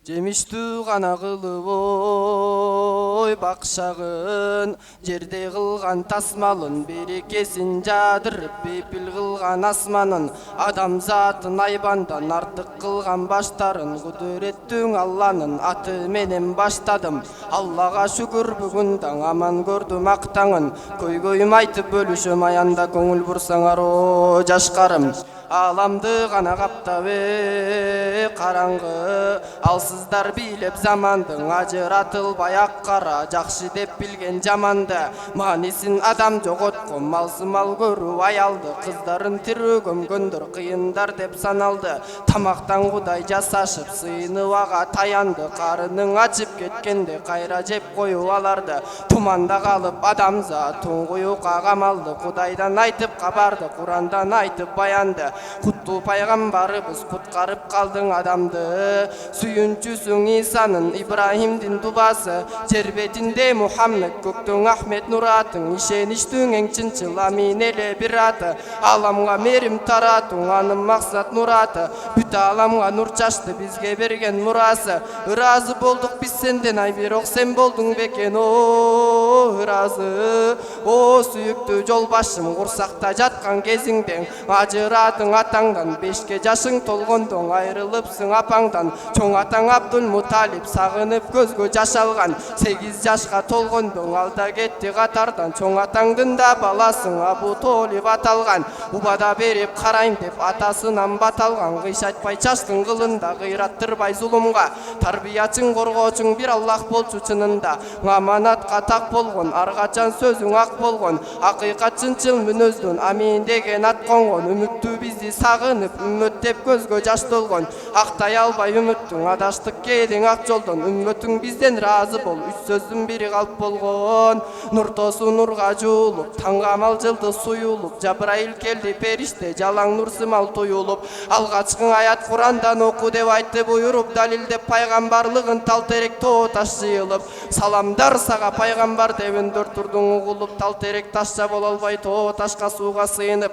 Жемиштүү гана кылып ой бакшагын, жерде кылган тасмалын, берекесин жадырып бепил кылган асманын, адамзатын айбандан артык кылган баштарын, кудуреттүү Алланын аты менен баштадым. Аллага шүгүр бүгүн таң аман көрдүм ак таңын, көйгөйүм айтып бөлүшөм аянда көңүл бурсаңар о жашкарым. Аламды гана каптабы караңгы, алсыздар бийлеп замандың, ажыратылбай ак кара, жакшы деп билген жаманды, маанисин адам жоготкон, малсымал көрүү аялды, кыздарын тирүү көмгөндөр кыйындар деп саналды. Тамактан кудай жасашып сыйынып ага таянды, карының ачып кеткенде кайра жеп коюп аларды. Туманда калып адамзат туңгуюкка камалды, кудайдан айтып кабарды, Курандан айтып баянды. Куттуу пайгамбарыбыз куткарып калдың адамды, сүйүнчүсүң Исанын, Ибрахимдин дубасы, жер бетинде Мухаммед, көктөң Ахмет Нуратың, ишеништүүң эң чынчыл амин эле бир аты. Аламга мерим таратуң, анын максат нураты, бүт аламга нур чачты бизге берген мурасы. Ыраазы болдук биз сенден, ай бирок сен болдуң бекен о ыраазы. О сүйүктүү жол башым, курсакта жаткан кезиңден, ажыратың атаңдан, 5 жашың толгондон айрылыпсың апаңдан. Чоң атаң Абдул Муталип сагынып көзгө жаш алган, 8 жашка толгондон алда кетти катардан. Чоң атаңдын да баласың Абу Толип аталган, убада берип карайм деп атасынан бат алган. Кыйшайтпай чачтың кылында, кыйраттырбай зулумга, тарбиячың коргоочуң бир Аллах болчу чынында. Аманатка так болгон, ар качан сөзүң ак болгон, акыйкат чынчыл мүнөздөн амин деген ат конгон. Үмүттүү бизди сагынып үммөт деп көзгө жаш толгон, актай албай үмүттүң, адаштык кээдиң ак жолдон. Үммөтүң бизден разы бол, 3 сөздүн бири калп болгон. Нур тосу нурга жуулуп, таңгамал жылдыз суюлуп, Жабраил келди периште, жалаң нур сымал туюлуп. Алгачкы аят Курандан оку деп айтты буйруп, далилдеп пайгамбарлыгын тал терек тоо таш жыйылып. Саламдар сага пайгамбар деп өндөр турдуң угулуп, тал терек ташча боло албай тоо ташка сууга сыйынып.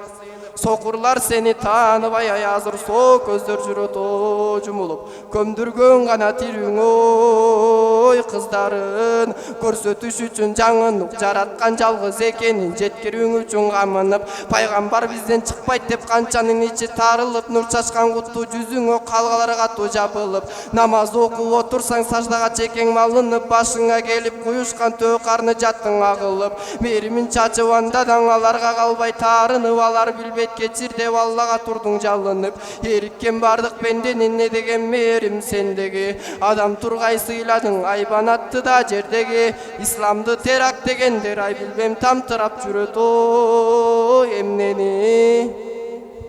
Сокурлар сени тааныбай азыр соо көздөр жүрөт о жумулуп. Көмдүргөн гана тирүүң ой кыздарын, көрсөтүш үчүн жаңынып, жараткан жалгыз экенин жеткирүүң үчүн камынып. Пайгамбар бизден чыкпайт деп канчанын ичи тарылып, нур чачкан куттуу жүзүңө калгалар катуу жабылып. Намаз окуп отурсаң саждага чекең малынып, башыңа келип куюшкан төө карны жаттың агылып. Меримин чачып андадан аларга калбай таарынып, алар билбей кечир деп Аллага турдуң жалынып. Эриккен бардык пенденин не деген мээрим сендеги, адам тургай сыйладың айбанатты да жердеги. Исламды терак дегендер ай билбем тамтырап жүрөт о эмнени.